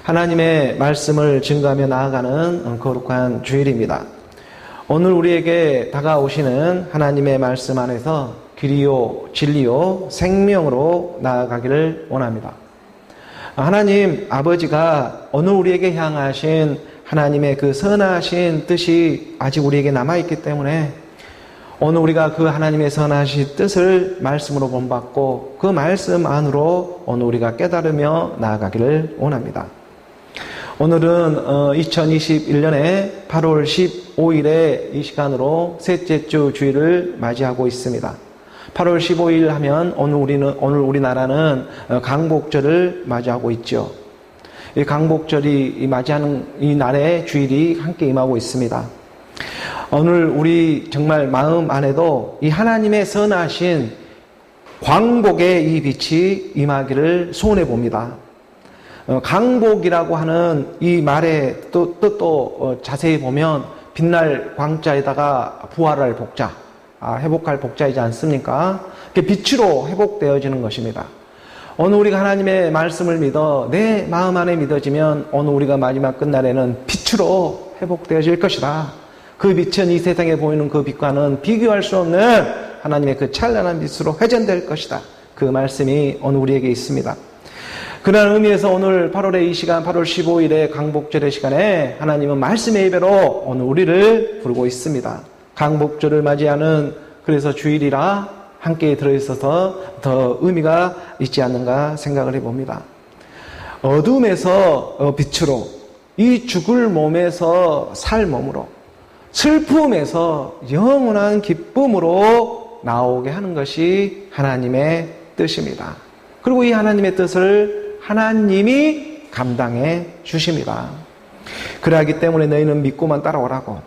하나님의 말씀을 증거하며 나아가는 거룩한 주일입니다. 오늘 우리에게 다가오시는 하나님의 말씀 안에서 길이요, 진리요, 생명으로 나아가기를 원합니다. 하나님 아버지가 오늘 우리에게 향하신 하나님의 그 선하신 뜻이 아직 우리에게 남아있기 때문에 오늘 우리가 그 하나님의 선하신 뜻을 말씀으로 본받고 그 말씀 안으로 오늘 우리가 깨달으며 나아가기를 원합니다. 오늘은 2021년에 8월 15일에 이 시간으로 셋째 주 주일을 맞이하고 있습니다. 8월 15일 하면 오늘 우리나라는 강복절을 맞이하고 있죠. 이 강복절이 맞이하는 이 날에 주일이 함께 임하고 있습니다. 오늘 우리 정말 마음 안에도 이 하나님의 선하신 광복의 이 빛이 임하기를 소원해 봅니다. 강복이라고 하는 이 말의 뜻도 자세히 보면 빛날 광자에다가 부활할 복자, 회복할 복자이지 않습니까? 빛으로 회복되어지는 것입니다. 오늘 우리가 하나님의 말씀을 믿어 내 마음 안에 믿어지면 오늘 우리가 마지막 끝날에는 빛으로 회복되어질 것이다. 그 빛은 이 세상에 보이는 그 빛과는 비교할 수 없는 하나님의 그 찬란한 빛으로 회전될 것이다. 그 말씀이 오늘 우리에게 있습니다. 그런 의미에서 오늘 8월의 이 시간, 8월 15일의 강복절의 시간에 하나님은 말씀의 예배로 오늘 우리를 부르고 있습니다. 강복절을 맞이하는 그래서 주일이라 함께 들어있어서 더 의미가 있지 않는가 생각을 해봅니다. 어둠에서 빛으로, 이 죽을 몸에서 살 몸으로, 슬픔에서 영원한 기쁨으로 나오게 하는 것이 하나님의 뜻입니다. 그리고 이 하나님의 뜻을 하나님이 감당해 주십니다. 그러하기 때문에 너희는 믿고만 따라오라고.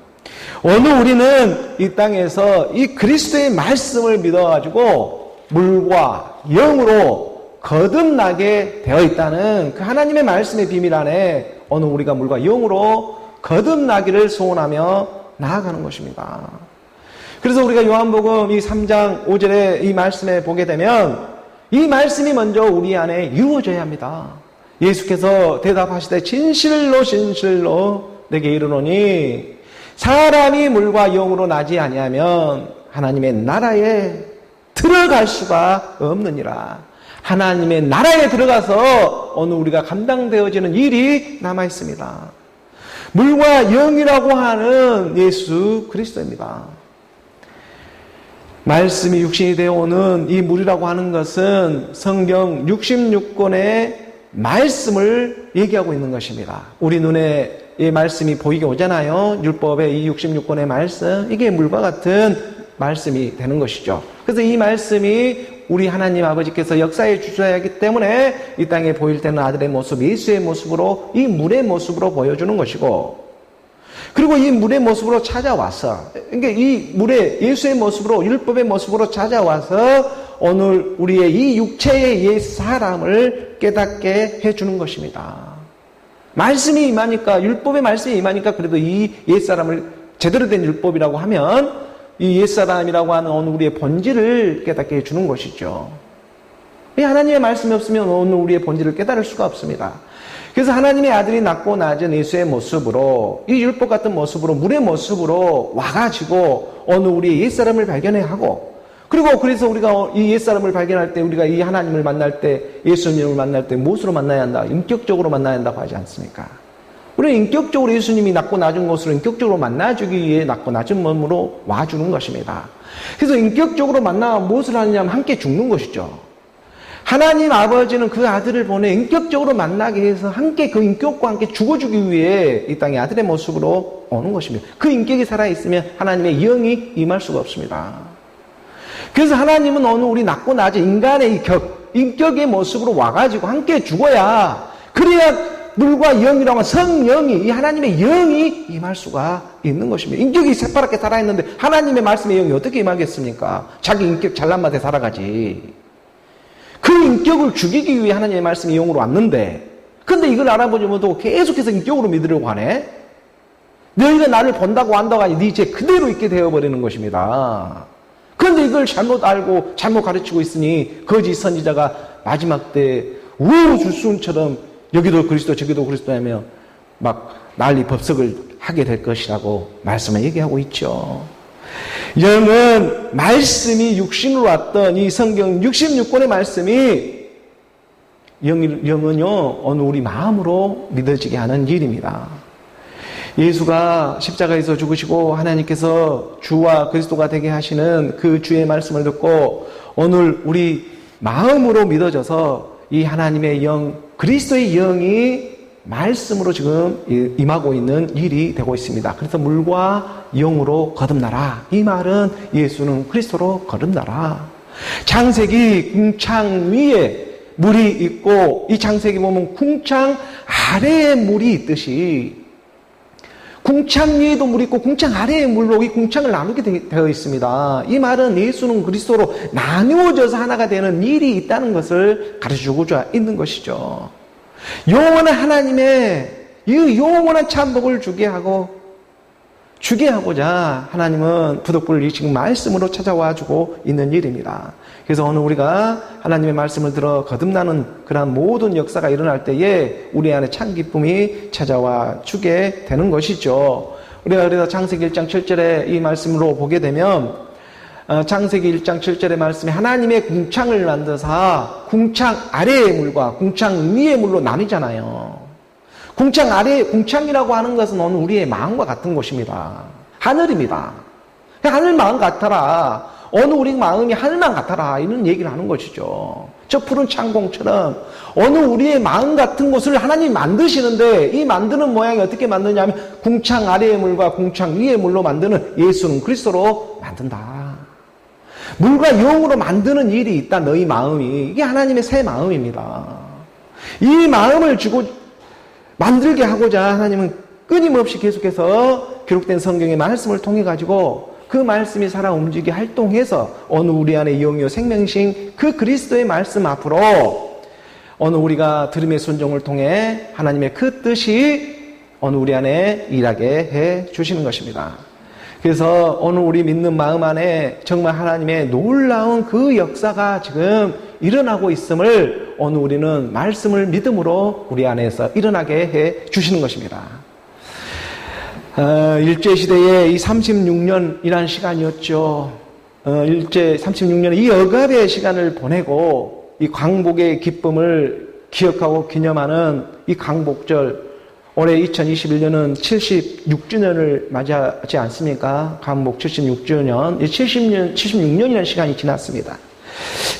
오늘 우리는 이 땅에서 이 그리스도의 말씀을 믿어가지고 물과 영으로 거듭나게 되어 있다는 그 하나님의 말씀의 비밀 안에 오늘 우리가 물과 영으로 거듭나기를 소원하며 나아가는 것입니다. 그래서 우리가 요한복음 이 3장 5절에 이 말씀에 보게 되면 이 말씀이 먼저 우리 안에 이루어져야 합니다. 예수께서 대답하시되 진실로 진실로 내게 이르노니 사람이 물과 영으로 나지 아니하면 하나님의 나라에 들어갈 수가 없느니라. 하나님의 나라에 들어가서 오늘 우리가 감당되어지는 일이 남아 있습니다. 물과 영이라고 하는 예수 그리스도입니다. 말씀이 육신이 되어 오는 이 물이라고 하는 것은 성경 66권의 말씀을 얘기하고 있는 것입니다. 우리 눈에 이 말씀이 보이게 오잖아요. 율법의 이 66권의 말씀, 이게 물과 같은 말씀이 되는 것이죠. 그래서 이 말씀이 우리 하나님 아버지께서 역사에 주셔야 하기 때문에 이 땅에 보일 때는 아들의 모습, 예수의 모습으로 이 물의 모습으로 보여주는 것이고, 그리고 이 물의 모습으로 찾아와서, 그러니까 이 물의 예수의 모습으로, 율법의 모습으로 찾아와서 오늘 우리의 이 육체의 옛 사람을 깨닫게 해주는 것입니다. 말씀이 임하니까, 율법의 말씀이 임하니까 그래도 이 옛 사람을 제대로 된 율법이라고 하면 이 옛 사람이라고 하는 오늘 우리의 본질을 깨닫게 해주는 것이죠. 이 하나님의 말씀이 없으면 오늘 우리의 본질을 깨달을 수가 없습니다. 그래서 하나님의 아들이 낮고 낮은 예수의 모습으로, 이 율법 같은 모습으로, 물의 모습으로 와가지고 오늘 우리의 옛사람을 발견해 하고, 그리고 그래서 우리가 이 옛사람을 발견할 때, 우리가 이 하나님을 만날 때, 예수님을 만날 때 무엇으로 만나야 한다? 인격적으로 만나야 한다고 하지 않습니까? 우리는 인격적으로 예수님이 낮고 낮은 것으로 인격적으로 만나주기 위해 낮고 낮은 몸으로 와주는 것입니다. 그래서 인격적으로 만나면 무엇을 하느냐 하면 함께 죽는 것이죠. 하나님 아버지는 그 아들을 보내 인격적으로 만나게 해서 함께 그 인격과 함께 죽어주기 위해 이 땅에 아들의 모습으로 오는 것입니다. 그 인격이 살아있으면 하나님의 영이 임할 수가 없습니다. 그래서 하나님은 오늘 우리 낮고 낮은 인간의 인격의 모습으로 와가지고 함께 죽어야, 그래야 물과 영이라고 하는 성령이, 이 하나님의 영이 임할 수가 있는 것입니다. 인격이 새파랗게 살아있는데 하나님의 말씀의 영이 어떻게 임하겠습니까? 자기 인격 잘난 맛에 살아가지. 그 인격을 죽이기 위해 하나님의 말씀이 영으로 왔는데, 근데 이걸 알아보지 못하고 계속해서 인격으로 믿으려고 하네? 너희가 나를 본다고 한다고 하니 네 죄 그대로 있게 되어버리는 것입니다. 그런데 이걸 잘못 알고 잘못 가르치고 있으니 거짓 선지자가 마지막 때 우주순처럼 여기도 그리스도 저기도 그리스도라며 막 난리 법석을 하게 될 것이라고 말씀을 얘기하고 있죠. 영은 말씀이 육신으로 왔던 이 성경 66권의 말씀이 영은요 어느 우리 마음으로 믿어지게 하는 일입니다. 예수가 십자가에서 죽으시고 하나님께서 주와 그리스도가 되게 하시는 그 주의 말씀을 듣고 오늘 우리 마음으로 믿어져서 이 하나님의 영, 그리스도의 영이 말씀으로 지금 임하고 있는 일이 되고 있습니다. 그래서 물과 영으로 거듭나라. 이 말은 예수는 그리스도로 거듭나라. 창세기 궁창 위에 물이 있고 이 창세기 보면 궁창 아래에 물이 있듯이 궁창 위에도 물이 있고 궁창 아래에 물로 이 궁창을 나누게 되어 있습니다. 이 말은 예수는 그리스도로 나누어져서 하나가 되는 일이 있다는 것을 가르쳐주고자 있는 것이죠. 영원한 하나님의 이 영원한 참복을 주게 하고자 하나님은 부득불이 지금 말씀으로 찾아와주고 있는 일입니다. 그래서 오늘 우리가 하나님의 말씀을 들어 거듭나는 그러한 모든 역사가 일어날 때에 우리 안에 참 기쁨이 찾아와 주게 되는 것이죠. 우리가 그래서 창세기 1장 7절에 이 말씀으로 보게 되면 창세기 1장 7절의 말씀에 하나님의 궁창을 만드사 궁창 아래의 물과 궁창 위의 물로 나뉘잖아요. 궁창 아래, 궁창이라고 하는 것은 오늘 우리의 마음과 같은 곳입니다. 하늘입니다. 하늘 마음 같아라. 어느 우리 마음이 하늘만 같아라. 이런 얘기를 하는 것이죠. 저 푸른 창공처럼 어느 우리의 마음 같은 곳을 하나님이 만드시는데 이 만드는 모양이 어떻게 만드냐면 궁창 아래의 물과 궁창 위의 물로 만드는 예수는 그리스도로 만든다. 물과 영으로 만드는 일이 있다. 너희 마음이. 이게 하나님의 새 마음입니다. 이 마음을 주고 만들게 하고자 하나님은 끊임없이 계속해서 기록된 성경의 말씀을 통해 가지고 그 말씀이 살아 움직이게 활동해서 어느 우리 안에 영이요 생명이신 그 그리스도의 말씀 앞으로 어느 우리가 들음의 순종을 통해 하나님의 그 뜻이 어느 우리 안에 일하게 해 주시는 것입니다. 그래서 오늘 우리 믿는 마음 안에 정말 하나님의 놀라운 그 역사가 지금 일어나고 있음을 오늘 우리는 말씀을 믿음으로 우리 안에서 일어나게 해 주시는 것입니다. 일제시대의 이 36년이라는 시간이었죠. 일제 36년 이 억압의 시간을 보내고 이 광복의 기쁨을 기억하고 기념하는 이 광복절, 올해 2021년은 76주년을 맞이하지 않습니까? 광복 76주년, 76년이라는 시간이 지났습니다.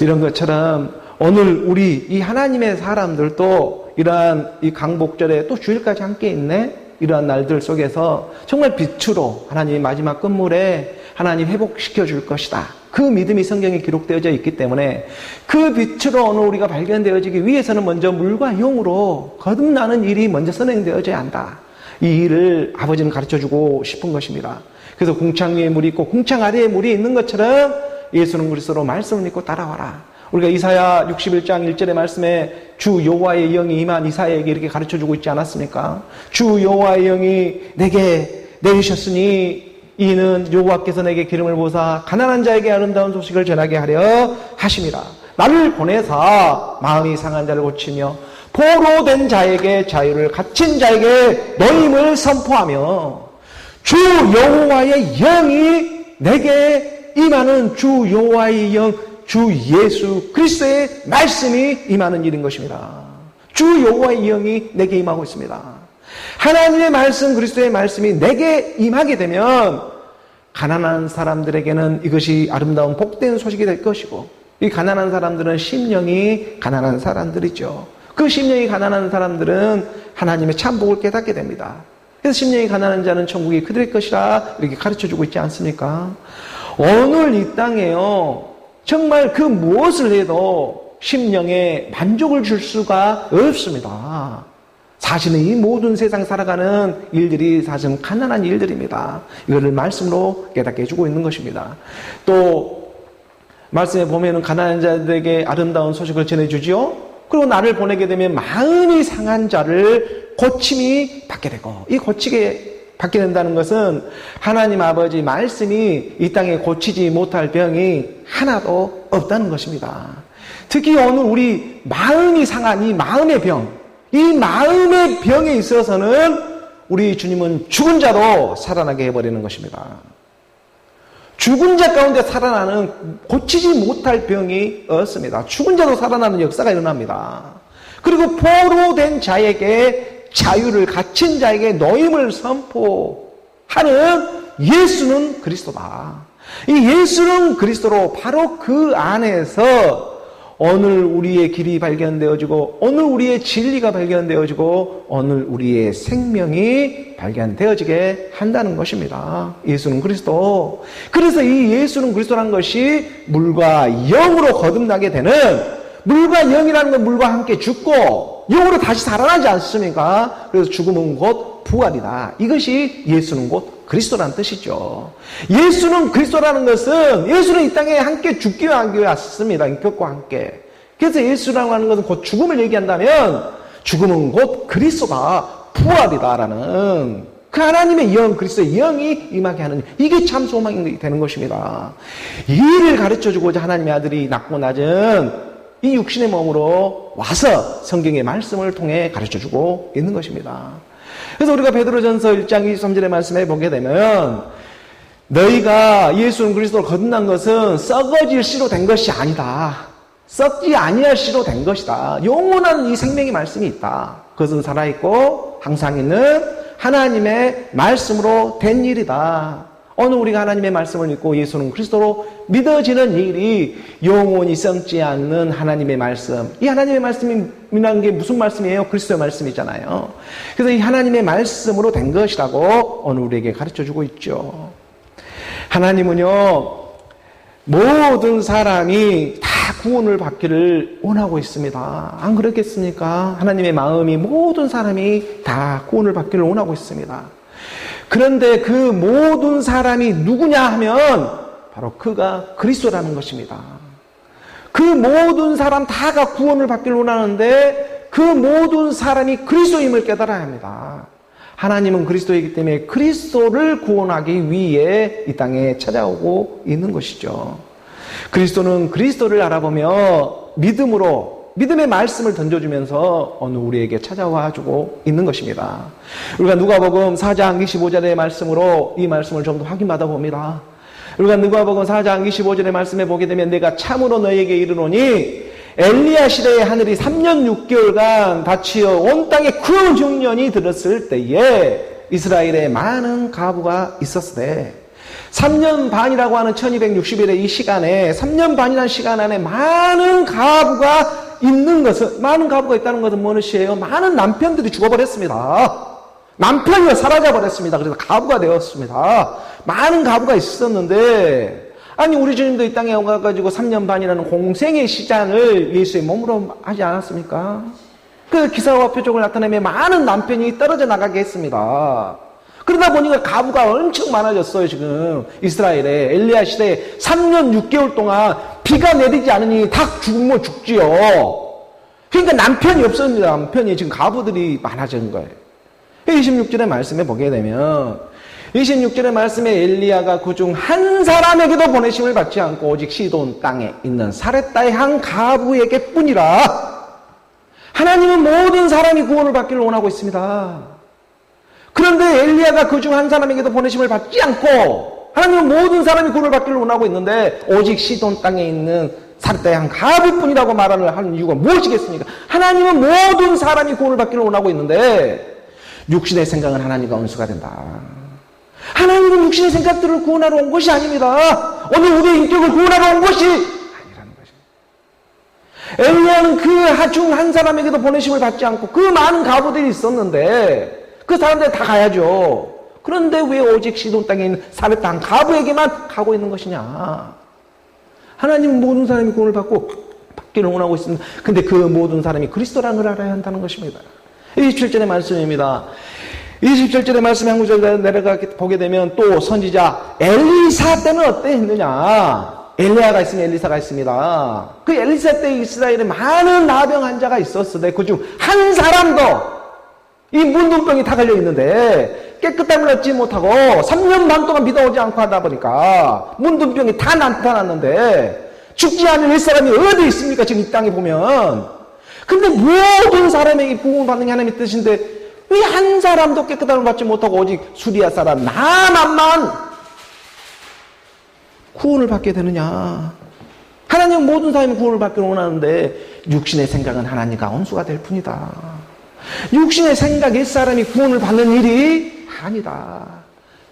이런 것처럼 오늘 우리 이 하나님의 사람들도 이러한 이 광복절에 또 주일까지 함께 있네? 이러한 날들 속에서 정말 빛으로 하나님의 마지막 끝물에 하나님 회복시켜 줄 것이다. 그 믿음이 성경에 기록되어져 있기 때문에 그 빛으로 오늘 우리가 발견되어지기 위해서는 먼저 물과 영으로 거듭나는 일이 먼저 선행되어져야 한다. 이 일을 아버지는 가르쳐주고 싶은 것입니다. 그래서 궁창 위에 물이 있고 궁창 아래에 물이 있는 것처럼 예수는 그리스도로 말씀을 믿고 따라와라. 우리가 이사야 61장 1절의 말씀에 주 여호와의 영이 임한 이사야에게 이렇게 가르쳐주고 있지 않았습니까? 주 여호와의 영이 내게 내리셨으니 이는 여호와께서 내게 기름을 부으사 가난한 자에게 아름다운 소식을 전하게 하려 하심이라. 나를 보내사 마음이 상한 자를 고치며 포로된 자에게 자유를, 갇힌 자에게 노임을 선포하며 주 여호와의 영이 내게 임하는 주 여호와의 영, 주 예수 그리스도의 말씀이 임하는 일인 것입니다. 주 여호와의 영이 내게 임하고 있습니다. 하나님의 말씀, 그리스도의 말씀이 내게 임하게 되면 가난한 사람들에게는 이것이 아름다운 복된 소식이 될 것이고, 이 가난한 사람들은 심령이 가난한 사람들이죠. 그 심령이 가난한 사람들은 하나님의 참복을 깨닫게 됩니다. 그래서 심령이 가난한 자는 천국이 그들의 것이라 이렇게 가르쳐주고 있지 않습니까? 오늘 이 땅에요, 정말 그 무엇을 해도 심령에 만족을 줄 수가 없습니다. 사실은 이 모든 세상 살아가는 일들이 사실은 가난한 일들입니다. 이거를 말씀으로 깨닫게 해주고 있는 것입니다. 또 말씀에 보면은 가난한 자들에게 아름다운 소식을 전해주지요. 그리고 나를 보내게 되면 마음이 상한 자를 고침이 받게 되고, 이 고치게 받게 된다는 것은 하나님 아버지 말씀이 이 땅에 고치지 못할 병이 하나도 없다는 것입니다. 특히 오늘 우리 마음이 상한 이 마음의 병, 이 마음의 병에 있어서는 우리 주님은 죽은 자도 살아나게 해버리는 것입니다. 죽은 자 가운데 살아나는 고치지 못할 병이 없습니다. 죽은 자도 살아나는 역사가 일어납니다. 그리고 포로된 자에게 자유를, 갇힌 자에게 노임을 선포하는 예수는 그리스도다. 이 예수는 그리스도로 바로 그 안에서 오늘 우리의 길이 발견되어지고, 오늘 우리의 진리가 발견되어지고, 오늘 우리의 생명이 발견되어지게 한다는 것입니다. 예수는 그리스도. 그래서 이 예수는 그리스도라는 것이 물과 영으로 거듭나게 되는, 물과 영이라는 건 물과 함께 죽고 영으로 다시 살아나지 않습니까? 그래서 죽음은 곧 부활이다. 이것이 예수는 곧 그리스도라는 뜻이죠. 예수는 그리스도라는 것은, 예수는 이 땅에 함께 죽기 위해 왔습니다. 인격과 함께. 그래서 예수라고 하는 것은 곧 죽음을 얘기한다면, 죽음은 곧 그리스도다, 부활이다라는 그 하나님의 영, 그리스도의 영이 임하게 하는, 이게 참 소망이 되는 것입니다. 이 일을 가르쳐주고자 하나님의 아들이 낳고 낮은 이 육신의 몸으로 와서 성경의 말씀을 통해 가르쳐주고 있는 것입니다. 그래서 우리가 베드로전서 1장 23절의 말씀에 보게 되면, 너희가 예수는 그리스도로 거듭난 것은 썩어질 씨로 된 것이 아니다. 썩지 아니할 씨로 된 것이다. 영원한 이 생명의 말씀이 있다. 그것은 살아있고 항상 있는 하나님의 말씀으로 된 일이다. 오늘 우리가 하나님의 말씀을 믿고 예수는 그리스도로 믿어지는 일이 영원히 썩지 않는 하나님의 말씀. 이 하나님의 말씀이라는 게 무슨 말씀이에요? 그리스도의 말씀이잖아요. 그래서 이 하나님의 말씀으로 된 것이라고 오늘 우리에게 가르쳐주고 있죠. 하나님은요, 모든 사람이 다 구원을 받기를 원하고 있습니다. 안 그렇겠습니까? 하나님의 마음이 모든 사람이 다 구원을 받기를 원하고 있습니다. 그런데 그 모든 사람이 누구냐 하면 바로 그가 그리스도라는 것입니다. 그 모든 사람 다가 구원을 받기를 원하는데 그 모든 사람이 그리스도임을 깨달아야 합니다. 하나님은 그리스도이기 때문에 그리스도를 구원하기 위해 이 땅에 찾아오고 있는 것이죠. 그리스도는 그리스도를 알아보며 믿음의 말씀을 던져주면서 오늘 우리에게 찾아와주고 있는 것입니다. 우리가 누가복음 4장 25절의 말씀으로 이 말씀을 좀 더 확인받아 봅니다. 우리가 누가복음 4장 25절의 말씀에 보게 되면, 내가 참으로 너희에게 이르노니 엘리야 시대에 하늘이 3년 6개월간 닫히어 온 땅에 큰 흉년이 들었을 때에 이스라엘에 많은 가부가 있었으되, 3년 반이라고 하는 1260일의 이 시간에, 3년 반이라는 시간 안에 많은 가부가 있는 것은, 많은 가부가 있다는 것은 무엇이에요? 많은 남편들이 죽어버렸습니다. 남편이 사라져버렸습니다. 그래서 가부가 되었습니다. 많은 가부가 있었는데, 아니 우리 주님도 이 땅에 와가지고 3년 반이라는 공생의 시간을 예수의 몸으로 하지 않았습니까? 그 기사와 표적을 나타내며 많은 남편이 떨어져 나가게 했습니다. 그러다 보니까 가부가 엄청 많아졌어요. 지금 이스라엘에 엘리야 시대에 3년 6개월 동안 비가 내리지 않으니 다 죽으면 죽지요. 그러니까 남편이 없습니다. 남편이 지금 가부들이 많아진 거예요. 26절의 말씀에 보게 되면, 26절의 말씀에 엘리야가 그중 한 사람에게도 보내심을 받지 않고 오직 시돈 땅에 있는 사렙다의 한 가부에게 뿐이라. 하나님은 모든 사람이 구원을 받기를 원하고 있습니다. 그런데 엘리야가 그중 한 사람에게도 보내심을 받지 않고, 하나님은 모든 사람이 구원을 받기를 원하고 있는데 오직 시돈 땅에 있는 사렙다의 한 가부뿐이라고 말하는 이유가 무엇이겠습니까? 하나님은 모든 사람이 구원을 받기를 원하고 있는데 육신의 생각은 하나님과 원수가 된다. 하나님은 육신의 생각들을 구원하러 온 것이 아닙니다. 오늘 우리의 인격을 구원하러 온 것이 아니라는 것입니다. 엘리야는 그 중 한 사람에게도 보내심을 받지 않고 그 많은 가부들이 있었는데 그 사람들 다 가야죠. 그런데 왜 오직 시돈 땅에 있는 사렙다 한 가부에게만 가고 있는 것이냐? 하나님은 모든 사람이 구원을 받기를 원하고 있습니다. 근데 그 모든 사람이 그리스도라는 걸 알아야 한다는 것입니다. 27절의 말씀입니다. 27절의 말씀에 한 구절 내려가 보게 되면, 또 선지자 엘리사 때는 어때 했느냐? 엘리야가 있으면 엘리사가 있습니다. 그 엘리사 때 이스라엘에 많은 나병 환자가 있었으되 그중 한 사람도 이 문둥병이 다 걸려 있는데 깨끗한 물 얻지 못하고 3년 반 동안 비가 오지 않고 하다 보니까 문둥병이 다 나타났는데 죽지 않은 이 사람이 어디 있습니까? 지금 이 땅에 보면. 근데 모든 사람에게 구원을 받는 게 하나님의 뜻인데 왜 한 사람도 깨끗함을 받지 못하고 오직 수리아 사람 나만만 구원을 받게 되느냐. 하나님은 모든 사람이 구원을 받기를 원하는데 육신의 생각은 하나님과 원수가 될 뿐이다. 육신의 생각 옛사람이 구원을 받는 일이 아니다.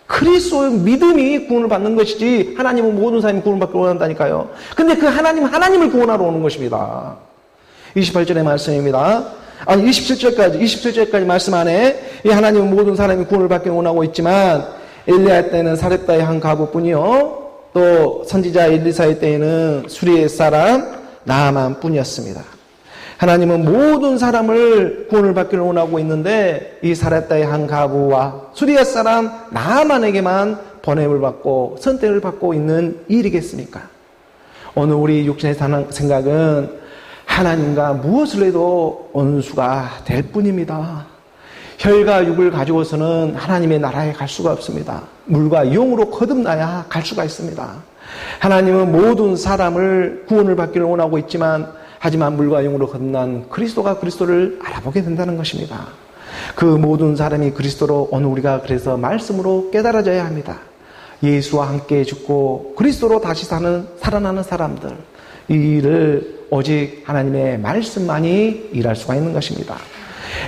그리스도의 믿음이 구원을 받는 것이지 하나님은 모든 사람이 구원을 받기를 원한다니까요. 근데 그 하나님을 구원하러 오는 것입니다. 28절의 말씀입니다. 아니 27절까지 말씀 안에 이 하나님은 모든 사람이 구원을 받기를 원하고 있지만 엘리야 때는 사렙다의 한 가부뿐이요 또 선지자 엘리사의 때에는 수리의 사람 나아만 뿐이었습니다. 하나님은 모든 사람을 구원을 받기를 원하고 있는데 이 사렙다의 한 가부와 수리의 사람 나아만에게만 번냄을 받고 선택을 받고 있는 일이겠습니까? 오늘 우리 육신의 생각은 하나님과 무엇을 해도 원수가 될 뿐입니다. 혈과 육을 가지고서는 하나님의 나라에 갈 수가 없습니다. 물과 영으로 거듭나야 갈 수가 있습니다. 하나님은 모든 사람을 구원을 받기를 원하고 있지만 하지만 물과 영으로 거듭난 그리스도가 그리스도를 알아보게 된다는 것입니다. 그 모든 사람이 그리스도로 오늘 우리가 그래서 말씀으로 깨달아져야 합니다. 예수와 함께 죽고 그리스도로 다시 살아나는 사람들 이 일을 오직 하나님의 말씀만이 일할 수가 있는 것입니다.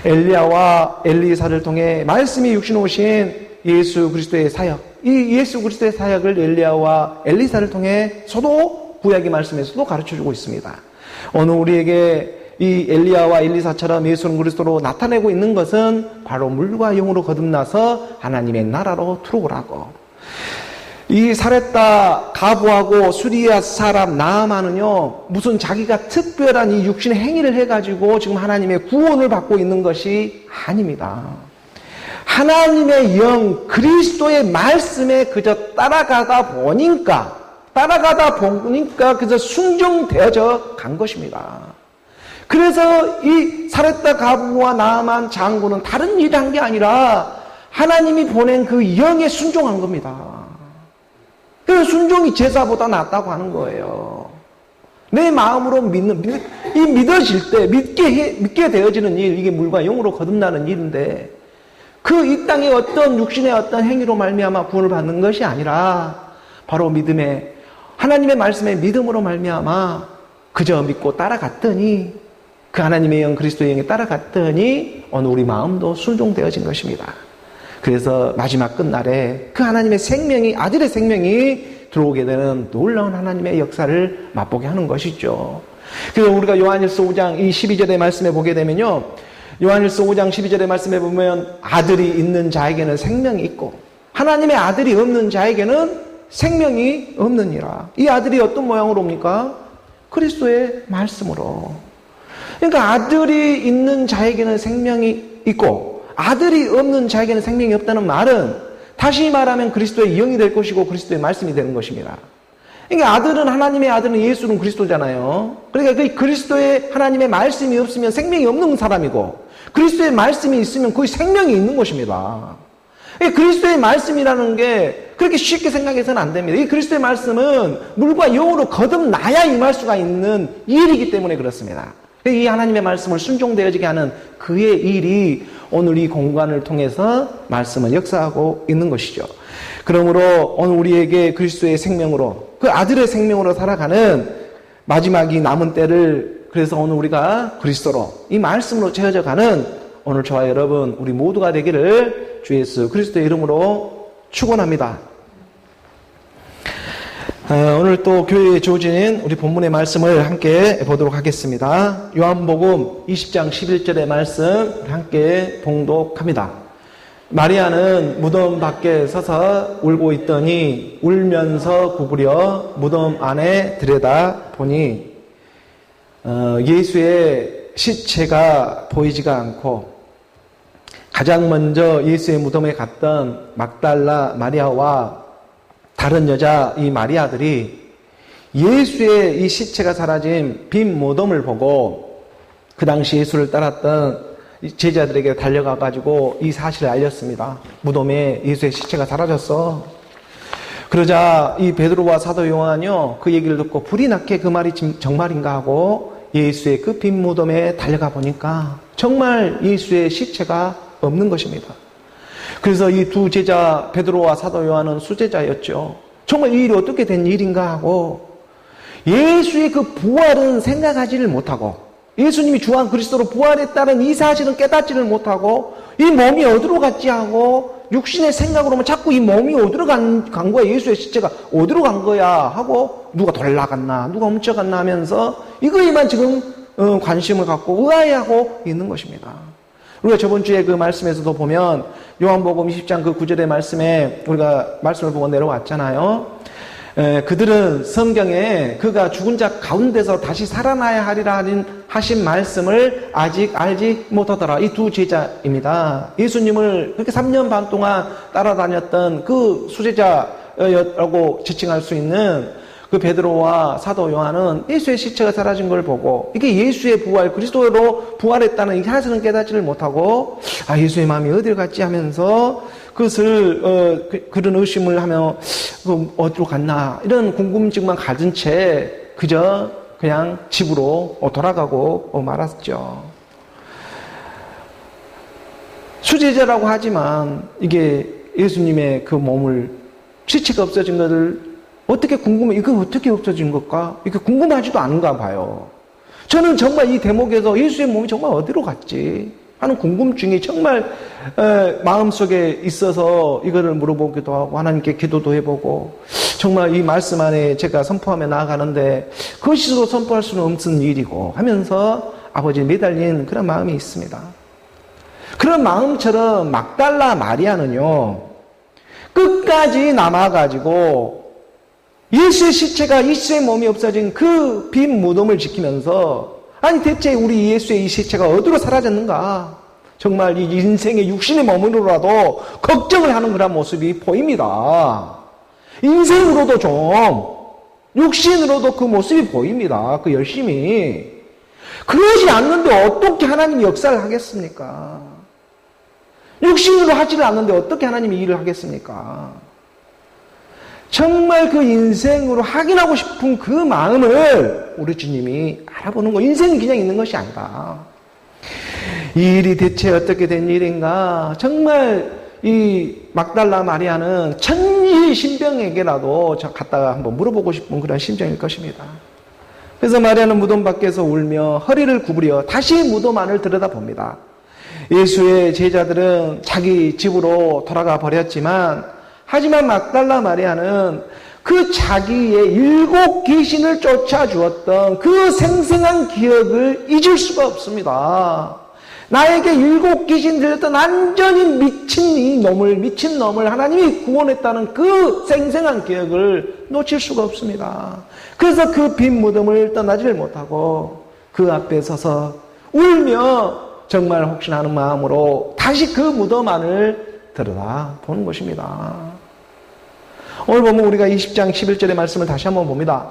엘리야와 엘리사를 통해 말씀이 육신 오신 예수 그리스도의 사역, 이 예수 그리스도의 사역을 엘리야와 엘리사를 통해 서도 구약의 말씀에서도 가르쳐주고 있습니다. 오늘 우리에게 이 엘리야와 엘리사처럼 예수는 그리스도로 나타내고 있는 것은 바로 물과 영으로 거듭나서 하나님의 나라로 들어오라고. 이 사렙다 가부하고 수리아 사람 나아만은요 무슨 자기가 특별한 이 육신의 행위를 해가지고 지금 하나님의 구원을 받고 있는 것이 아닙니다. 하나님의 영 그리스도의 말씀에 그저 따라가다 보니까 그저 순종되어져 간 것입니다. 그래서 이 사렙다 가부와 나아만 장군은 다른 일을 한 게 아니라 하나님이 보낸 그 영에 순종한 겁니다. 그래서 순종이 제사보다 낫다고 하는 거예요. 내 마음으로 믿어질 때, 믿게 되어지는 일, 이게 물과 영으로 거듭나는 일인데, 이 땅의 어떤 육신의 어떤 행위로 말미암아 구원을 받는 것이 아니라, 바로 믿음의, 하나님의 말씀의 믿음으로 말미암아, 그저 믿고 따라갔더니, 그 하나님의 영, 그리스도의 영에 따라갔더니, 오늘 우리 마음도 순종되어진 것입니다. 그래서 마지막 끝날에 그 하나님의 생명이, 아들의 생명이 들어오게 되는 놀라운 하나님의 역사를 맛보게 하는 것이죠. 그래서 우리가 요한일서 5장 이 12절의 말씀에 보게 되면요. 요한일서 5장 12절의 말씀에 보면 아들이 있는 자에게는 생명이 있고 하나님의 아들이 없는 자에게는 생명이 없느니라. 이 아들이 어떤 모양으로 옵니까? 그리스도의 말씀으로. 그러니까 아들이 있는 자에게는 생명이 있고 아들이 없는 자에게는 생명이 없다는 말은 다시 말하면 그리스도의 영이 될 것이고 그리스도의 말씀이 되는 것입니다. 그러니까 아들은 하나님의 아들은 예수는 그리스도잖아요. 그러니까 그 그리스도의 하나님의 말씀이 없으면 생명이 없는 사람이고 그리스도의 말씀이 있으면 거의 생명이 있는 것입니다. 그리스도의 말씀이라는 게 그렇게 쉽게 생각해서는 안 됩니다. 이 그리스도의 말씀은 물과 영으로 거듭나야 임할 수가 있는 일이기 때문에 그렇습니다. 이 하나님의 말씀을 순종되어지게 하는 그의 일이 오늘 이 공간을 통해서 말씀은 역사하고 있는 것이죠. 그러므로 오늘 우리에게 그리스도의 생명으로 그 아들의 생명으로 살아가는 마지막이 남은 때를 그래서 오늘 우리가 그리스도로 이 말씀으로 채워져 가는 오늘 저와 여러분 우리 모두가 되기를 주 예수 그리스도의 이름으로 축원합니다. 오늘 또 교회에 주어진 우리 본문의 말씀을 함께 보도록 하겠습니다. 요한복음 20장 11절의 말씀 함께 봉독합니다. 마리아는 무덤 밖에 서서 울고 있더니 울면서 구부려 무덤 안에 들여다 보니 예수의 시체가 보이지가 않고 가장 먼저 예수의 무덤에 갔던 막달라 마리아와 다른 여자 이 마리아들이 예수의 이 시체가 사라진 빈 무덤을 보고 그 당시 예수를 따랐던 제자들에게 달려가가지고 이 사실을 알렸습니다. 무덤에 예수의 시체가 사라졌어. 그러자 이 베드로와 사도 요한이요 그 얘기를 듣고 불이 났게 그 말이 정말인가 하고 예수의 그 빈 무덤에 달려가 보니까 정말 예수의 시체가 없는 것입니다. 그래서 이 두 제자 베드로와 사도 요한은 수제자였죠. 정말 이 일이 어떻게 된 일인가 하고 예수의 그 부활은 생각하지를 못하고 예수님이 주한 그리스도로 부활했다는 이 사실은 깨닫지를 못하고 이 몸이 어디로 갔지 하고 육신의 생각으로만 자꾸 이 몸이 어디로 간 거야, 예수의 시체가 어디로 간 거야 하고 누가 돌아갔나 누가 훔쳐갔나 하면서 이거에만 지금 관심을 갖고 의아해하고 있는 것입니다. 우리가 저번 주에 그 말씀에서도 보면 요한복음 20장 그 9절의 말씀에 우리가 말씀을 보고 내려왔잖아요. 그들은 성경에 그가 죽은 자 가운데서 다시 살아나야 하리라 하신 말씀을 아직 알지 못하더라. 이 두 제자입니다. 예수님을 그렇게 3년 반 동안 따라다녔던 그 수제자라고 지칭할 수 있는 그 베드로와 사도 요한은 예수의 시체가 사라진 걸 보고 이게 예수의 부활, 그리스도로 부활했다는 이 사실은 깨닫지를 못하고 예수의 마음이 어디를 갔지 하면서 그것을 그런 의심을 하며 어디로 갔나 이런 궁금증만 가진 채 그저 그냥 집으로 돌아가고 말았죠. 수제자라고 하지만 이게 예수님의 그 몸을 시체가 없어진 것을 어떻게 궁금해? 이거 어떻게 없어진 걸까? 이게 궁금하지도 않은가 봐요. 저는 정말 이 대목에서 예수의 몸이 정말 어디로 갔지? 하는 궁금증이 정말 마음속에 있어서 이거를 물어보기도 하고 하나님께 기도도 해보고 정말 이 말씀 안에 제가 선포하며 나아가는데 그것으로 선포할 수는 없는 일이고 하면서 아버지에 매달린 그런 마음이 있습니다. 그런 마음처럼 막달라 마리아는요 끝까지 남아가지고 예수의 시체가 예수의 몸이 없어진 그 빈 무덤을 지키면서 아니 대체 우리 예수의 이 시체가 어디로 사라졌는가 정말 이 인생의 육신의 몸으로라도 걱정을 하는 그런 모습이 보입니다. 인생으로도 좀 육신으로도 그 모습이 보입니다. 그 열심히 그러지 않는데 어떻게 하나님이 역사를 하겠습니까? 육신으로 하지를 않는데 어떻게 하나님이 일을 하겠습니까? 정말 그 인생으로 확인하고 싶은 그 마음을 우리 주님이 알아보는 거. 인생은 그냥 있는 것이 아니다. 이 일이 대체 어떻게 된 일인가. 정말 이 막달라 마리아는 천지 신병에게라도 저 갔다가 한번 물어보고 싶은 그런 심정일 것입니다. 그래서 마리아는 무덤 밖에서 울며 허리를 구부려 다시 무덤 안을 들여다봅니다. 예수의 제자들은 자기 집으로 돌아가 버렸지만 하지만 막달라 마리아는 그 자기의 7 귀신을 쫓아주었던 그 생생한 기억을 잊을 수가 없습니다. 나에게 7 귀신 들렸던 완전히 미친 놈을 하나님이 구원했다는 그 생생한 기억을 놓칠 수가 없습니다. 그래서 그 빈 무덤을 떠나지를 못하고 그 앞에 서서 울며 정말 혹시나 하는 마음으로 다시 그 무덤 안을 들여다보는 것입니다. 오늘 보면 우리가 20장 11절의 말씀을 다시 한번 봅니다.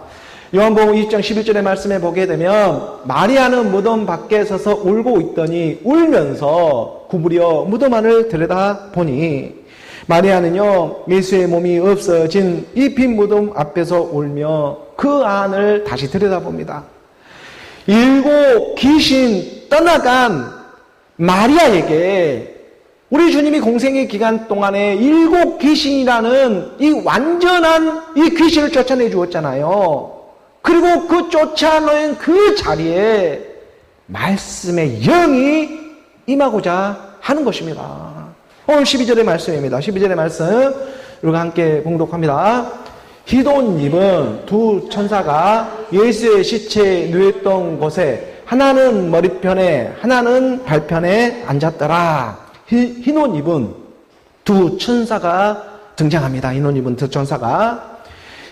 요한복음 20장 11절의 말씀에 보게 되면 마리아는 무덤 밖에 서서 울고 있더니 울면서 구부려 무덤 안을 들여다보니 마리아는요 예수의 몸이 없어진 이 빈 무덤 앞에서 울며 그 안을 다시 들여다봅니다. 7 귀신 떠나간 마리아에게 우리 주님이 공생의 기간 동안에 7 귀신이라는 이 완전한 이 귀신을 쫓아내 주었잖아요. 그리고 그 쫓아낸 그 자리에 말씀의 영이 임하고자 하는 것입니다. 오늘 12절의 말씀입니다. 12절의 말씀 우리가 함께 봉독합니다. 흰옷 입은 2 천사가 예수의 시체에 누웠던 곳에 하나는 머리편에 하나는 발편에 앉았더라. 흰옷 입은 2 천사가 등장합니다. 흰옷 입은 2 천사가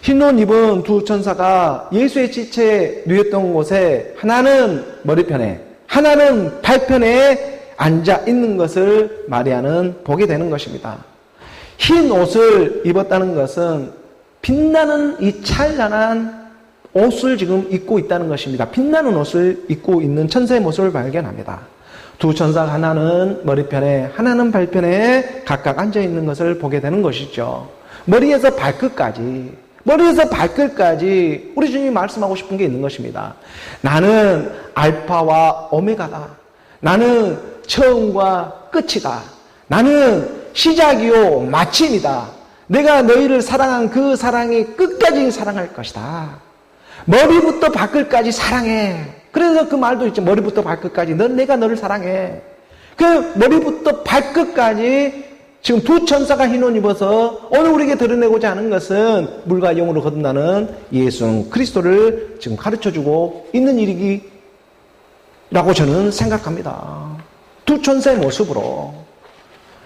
흰옷 입은 2 천사가 예수의 시체에 누웠던 곳에 하나는 머리편에 하나는 발편에 앉아 있는 것을 마리아는 보게 되는 것입니다. 흰 옷을 입었다는 것은 빛나는 이 찬란한 옷을 지금 입고 있다는 것입니다. 빛나는 옷을 입고 있는 천사의 모습을 발견합니다. 2 천사가 하나는 머리편에 하나는 발편에 각각 앉아있는 것을 보게 되는 것이죠. 머리에서 발끝까지 머리에서 발끝까지 우리 주님이 말씀하고 싶은 게 있는 것입니다. 나는 알파와 오메가다. 나는 처음과 끝이다. 나는 시작이요 마침이다. 내가 너희를 사랑한 그 사랑이 끝까지 사랑할 것이다. 머리부터 발끝까지 사랑해. 그래서 그 말도 있죠. 머리부터 발끝까지 내가 너를 사랑해. 그 머리부터 발끝까지 지금 두 천사가 흰 옷 입어서 오늘 우리에게 드러내고자 하는 것은 물과 영으로 거듭나는 예수 그리스도를 지금 가르쳐주고 있는 일이라고 저는 생각합니다. 두 천사의 모습으로.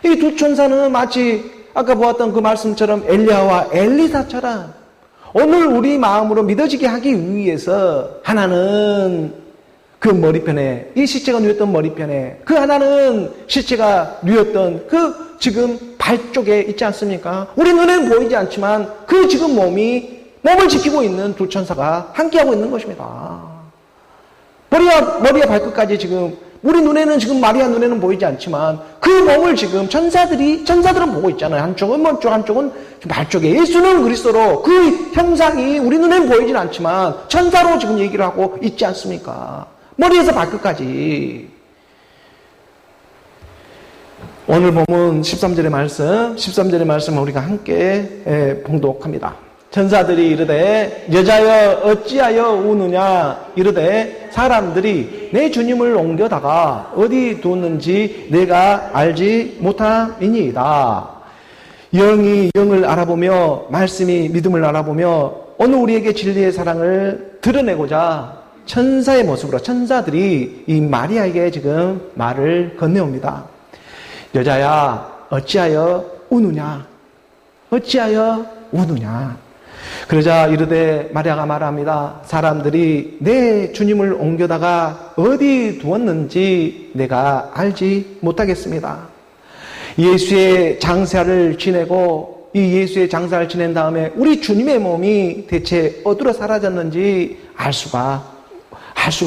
이 두 천사는 마치 아까 보았던 그 말씀처럼 엘리야와 엘리사처럼 오늘 우리 마음으로 믿어지게 하기 위해서 하나는 그 머리편에, 이 시체가 누웠던 머리편에, 그 하나는 시체가 누웠던 그 지금 발 쪽에 있지 않습니까? 우리 눈에는 보이지 않지만 그 지금 몸을 지키고 있는 두 천사가 함께하고 있는 것입니다. 머리와 발끝까지 지금 우리 눈에는 지금 마리아 눈에는 보이지 않지만 그 몸을 지금 천사들은 보고 있잖아요. 한쪽은 몸 쪽, 한쪽은 발 쪽에. 예수는 그리스도로 그 형상이 우리 눈에는 보이진 않지만 천사로 지금 얘기를 하고 있지 않습니까? 머리에서 발끝까지. 오늘 본문 13절의 말씀을 우리가 함께 봉독합니다. 천사들이 이르되 여자여 어찌하여 우느냐 이르되 사람들이 내 주님을 옮겨다가 어디 두었는지 내가 알지 못함이니이다. 영이 영을 알아보며 말씀이 믿음을 알아보며 오늘 우리에게 진리의 사랑을 드러내고자 천사의 모습으로 천사들이 이 마리아에게 지금 말을 건네옵니다. 여자야 어찌하여 우느냐 어찌하여 우느냐. 그러자 이르되 마리아가 말합니다. 사람들이 내 주님을 옮겨다가 어디 두었는지 내가 알지 못하겠습니다. 예수의 장사를 지내고 이 예수의 장사를 지낸 다음에 우리 주님의 몸이 대체 어디로 사라졌는지 알 수가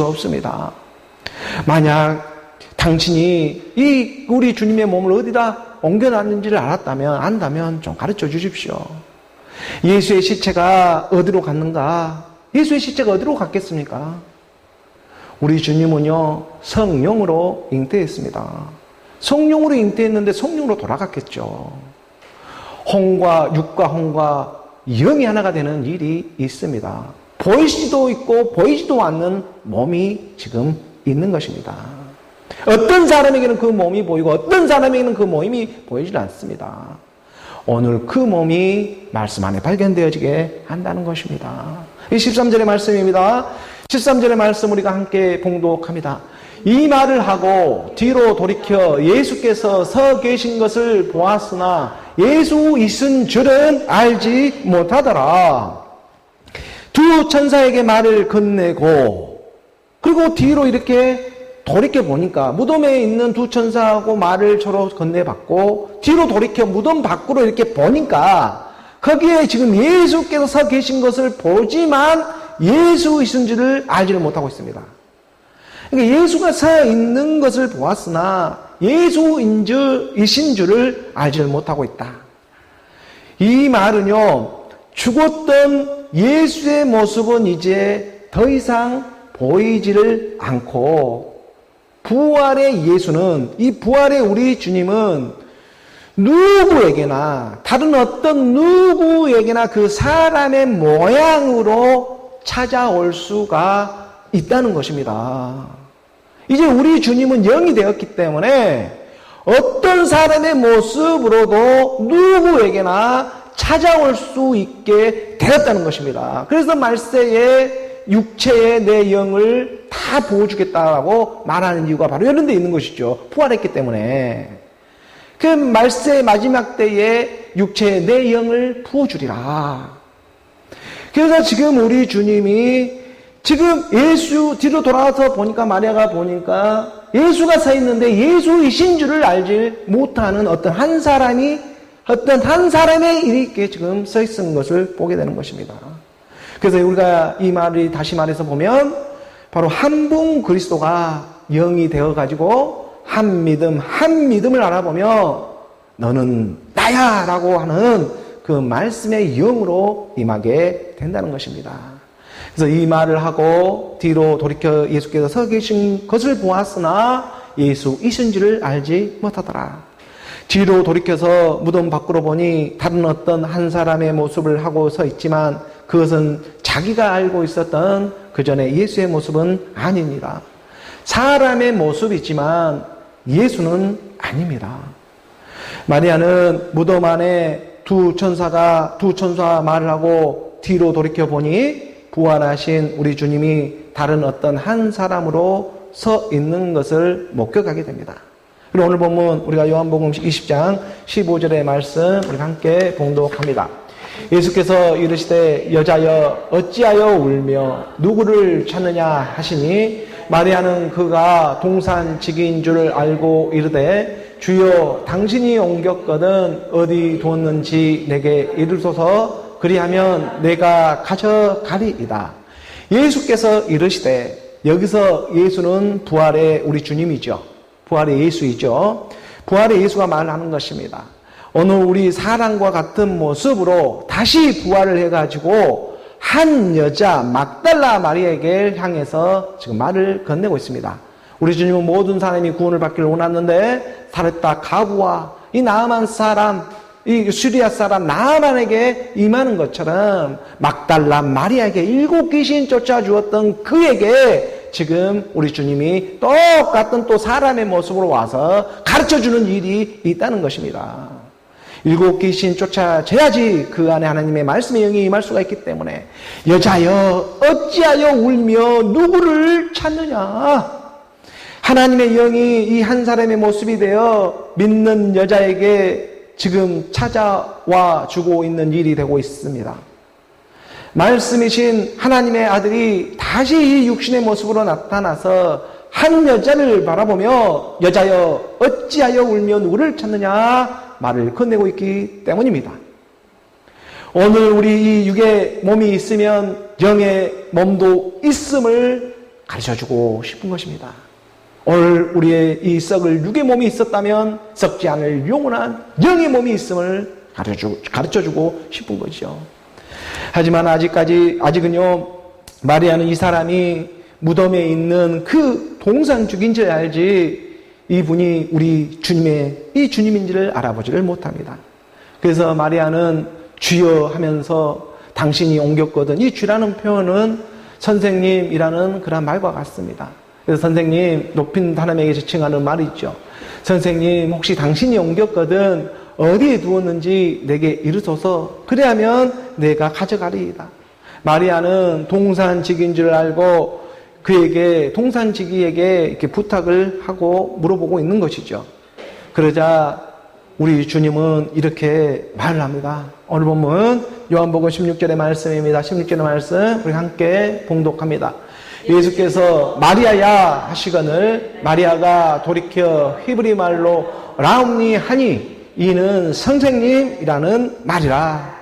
없습니다. 만약 당신이 이 우리 주님의 몸을 어디다 옮겨놨는지를 안다면 좀 가르쳐 주십시오. 예수의 시체가 어디로 갔는가? 예수의 시체가 어디로 갔겠습니까? 우리 주님은요, 성령으로 잉태했습니다. 성령으로 잉태했는데 성령으로 돌아갔겠죠. 육과 혼과 영이 하나가 되는 일이 있습니다. 보이지도 있고 보이지도 않는 몸이 지금 있는 것입니다. 어떤 사람에게는 그 몸이 보이고 어떤 사람에게는 그 몸이 보이지 않습니다. 오늘 그 몸이 말씀 안에 발견되어지게 한다는 것입니다. 이 13절의 말씀입니다. 13절의 말씀 우리가 함께 봉독합니다. 이 말을 하고 뒤로 돌이켜 예수께서 서 계신 것을 보았으나 예수 있은 줄은 알지 못하더라. 두 천사에게 말을 건네고 그리고 뒤로 이렇게 돌이켜 보니까 무덤에 있는 두 천사하고 말을 서로 건네받고 뒤로 돌이켜 무덤 밖으로 이렇게 보니까 거기에 지금 예수께서 서 계신 것을 보지만 예수 있은 줄을 알지를 못하고 있습니다. 그러니까 예수가 서 있는 것을 보았으나 예수이신 줄을 알지를 못하고 있다. 이 말은요, 죽었던 예수의 모습은 이제 더 이상 보이지를 않고 부활의 예수는, 이 부활의 우리 주님은 누구에게나, 다른 어떤 누구에게나 그 사람의 모양으로 찾아올 수가 있다는 것입니다. 이제 우리 주님은 영이 되었기 때문에 어떤 사람의 모습으로도 누구에게나 찾아올 수 있게 되었다는 것입니다. 그래서 말세에 육체의 내 영을 다 부어주겠다라고 말하는 이유가 바로 이런 데 있는 것이죠. 부활했기 때문에. 그 말세의 마지막 때에 육체의 내 영을 부어주리라. 그래서 지금 우리 주님이 지금 예수 뒤로 돌아와서 보니까 마리아가 보니까 예수가 서 있는데 예수이신 줄을 알지 못하는 어떤 한 사람의 이렇게 지금 서 있는 것을 보게 되는 것입니다. 그래서 우리가 이 말을 다시 말해서 보면 바로 한 분 그리스도가 영이 되어가지고 한 믿음을 알아보며 너는 나야 라고 하는 그 말씀의 영으로 임하게 된다는 것입니다. 그래서 이 말을 하고 뒤로 돌이켜 예수께서 서 계신 것을 보았으나 예수이신지를 알지 못하더라. 뒤로 돌이켜서 무덤 밖으로 보니 다른 어떤 한 사람의 모습을 하고 서 있지만 그것은 자기가 알고 있었던 그 전에 예수의 모습은 아닙니다. 사람의 모습이지만 예수는 아닙니다. 마리아는 무덤 안에 두 천사와 말을 하고 뒤로 돌이켜 보니 부활하신 우리 주님이 다른 어떤 한 사람으로 서 있는 것을 목격하게 됩니다. 그리고 오늘 본문 우리가 요한복음 20장 15절의 말씀 우리 함께 봉독합니다. 예수께서 이르시되 여자여 어찌하여 울며 누구를 찾느냐 하시니 마리아는 그가 동산지기인 줄 알고 이르되 주여 당신이 옮겼거든 어디 두었는지 내게 이르소서 그리하면 내가 가져가리이다. 예수께서 이르시되 여기서 예수는 부활의 우리 주님이죠. 부활의 예수이죠. 부활의 예수가 말하는 것입니다. 어느 우리 사람과 같은 모습으로 다시 부활을 해가지고 한 여자 막달라 마리아에게 향해서 지금 말을 건네고 있습니다. 우리 주님은 모든 사람이 구원을 받기를 원하는데 사렙다 가부와 이 나아만 사람, 이 시리아 사람 나아만에게 임하는 것처럼 막달라 마리아에게 7 귀신 쫓아주었던 그에게 지금 우리 주님이 똑같은 또 사람의 모습으로 와서 가르쳐주는 일이 있다는 것입니다. 7 귀신 쫓아져야지 그 안에 하나님의 말씀의 영이 임할 수가 있기 때문에 여자여 어찌하여 울며 누구를 찾느냐. 하나님의 영이 이 한 사람의 모습이 되어 믿는 여자에게 지금 찾아와 주고 있는 일이 되고 있습니다. 말씀이신 하나님의 아들이 다시 이 육신의 모습으로 나타나서 한 여자를 바라보며 여자여 어찌하여 울며 누구를 찾느냐 말을 건네고 있기 때문입니다. 오늘 우리 이 육의 몸이 있으면 영의 몸도 있음을 가르쳐주고 싶은 것입니다. 오늘 우리의 이 썩을 육의 몸이 있었다면 썩지 않을 영원한 영의 몸이 있음을 가르쳐주고 싶은 거죠. 하지만 아직은요, 마리아는 이 사람이 무덤에 있는 그 동산 죽인 줄 알지 이분이 우리 이 주님인지를 알아보지를 못합니다. 그래서 마리아는 주여 하면서 당신이 옮겼거든. 이 주라는 표현은 선생님이라는 그런 말과 같습니다. 그래서 선생님, 높인 사람에게 지칭하는 말이 있죠. 선생님, 혹시 당신이 옮겼거든 어디에 두었는지 내게 이르소서 그래야면 내가 가져가리이다. 마리아는 동산직인 줄 알고 그에게 동산지기에게 이렇게 부탁을 하고 물어보고 있는 것이죠. 그러자 우리 주님은 이렇게 말을 합니다. 오늘 본문 요한복음 16절의 말씀입니다. 16절의 말씀 우리 함께 봉독합니다. 예수께서 마리아야 하시거늘 마리아가 돌이켜 히브리 말로 라움니 하니 이는 선생님이라는 말이라.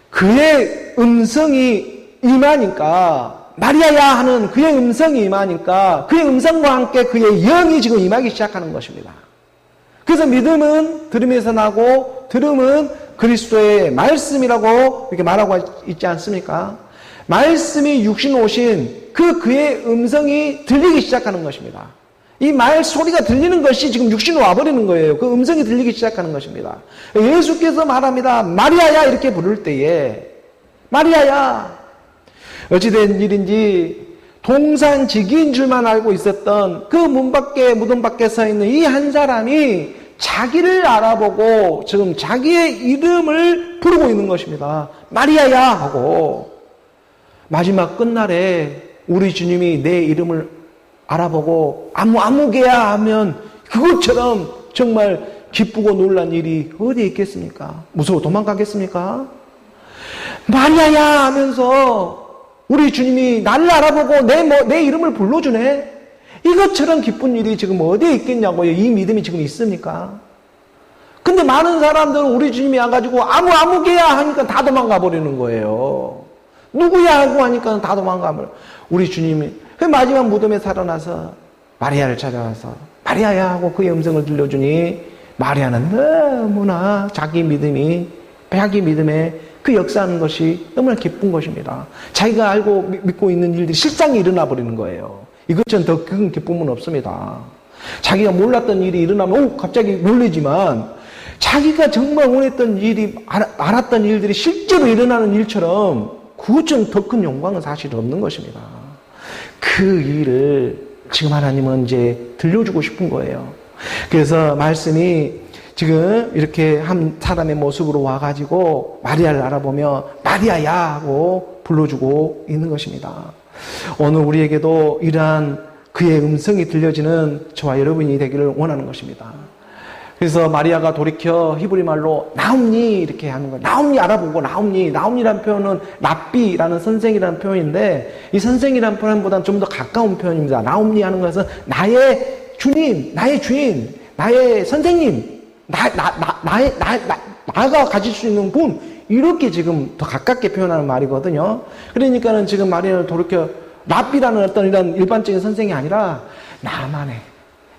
그의 음성이 임하니까 마리아야 하는 그의 음성이 임하니까 그의 음성과 함께 그의 영이 지금 임하기 시작하는 것입니다. 그래서 믿음은 들음에서 나고 들음은 그리스도의 말씀이라고 이렇게 말하고 있지 않습니까? 말씀이 육신 오신 그의 음성이 들리기 시작하는 것입니다. 이 말 소리가 들리는 것이 지금 육신으로 와버리는 거예요. 그 음성이 들리기 시작하는 것입니다. 예수께서 말합니다. 마리아야 이렇게 부를 때에 마리아야 어찌된 일인지 동산지기인 줄만 알고 있었던 그 무덤 밖에 서 있는 이 한 사람이 자기를 알아보고 지금 자기의 이름을 부르고 있는 것입니다. 마리아야 하고 마지막 끝날에 우리 주님이 내 이름을 알아보고 아무개야 하면 그것처럼 정말 기쁘고 놀란 일이 어디에 있겠습니까? 무서워 도망가겠습니까? 마리아야 하면서 우리 주님이 나를 알아보고 내 이름을 불러주네. 이것처럼 기쁜 일이 지금 어디에 있겠냐고요. 이 믿음이 지금 있습니까? 근데 많은 사람들은 우리 주님이 와가지고 아무개야 하니까 다 도망가 버리는 거예요. 누구야 하고 하니까 다 도망가 버려. 우리 주님이 그 마지막 무덤에 살아나서 마리아를 찾아와서 마리아야 하고 그의 음성을 들려주니 마리아는 너무나 자기 믿음이 자기 믿음에 그 역사하는 것이 너무나 기쁜 것입니다. 자기가 알고 믿고 있는 일들이 실상이 일어나 버리는 거예요. 이것처럼 더 큰 기쁨은 없습니다. 자기가 몰랐던 일이 일어나면 갑자기 놀라지만 자기가 정말 원했던 일이 알았던 일들이 실제로 일어나는 일처럼 그것처럼 더 큰 영광은 사실 없는 것입니다. 그 일을 지금 하나님은 이제 들려주고 싶은 거예요. 그래서 말씀이 지금 이렇게 한 사람의 모습으로 와가지고 마리아를 알아보며 마리아야 하고 불러주고 있는 것입니다. 오늘 우리에게도 이러한 그의 음성이 들려지는 저와 여러분이 되기를 원하는 것입니다. 그래서 마리아가 돌이켜 히브리 말로 나옴니 이렇게 하는 거예요. 나옴니 알아보고 나옴니라는 표현은 랍비라는 선생이라는 표현인데 이 선생이라는 표현보다는 좀 더 가까운 표현입니다. 나옴니 하는 것은 나의 주님, 나의 주인, 나의 선생님, 나가 가질 수 있는 분 이렇게 지금 더 가깝게 표현하는 말이거든요. 그러니까는 지금 마리아를 돌이켜 랍비라는 어떤 이런 일반적인 선생이 아니라 나만의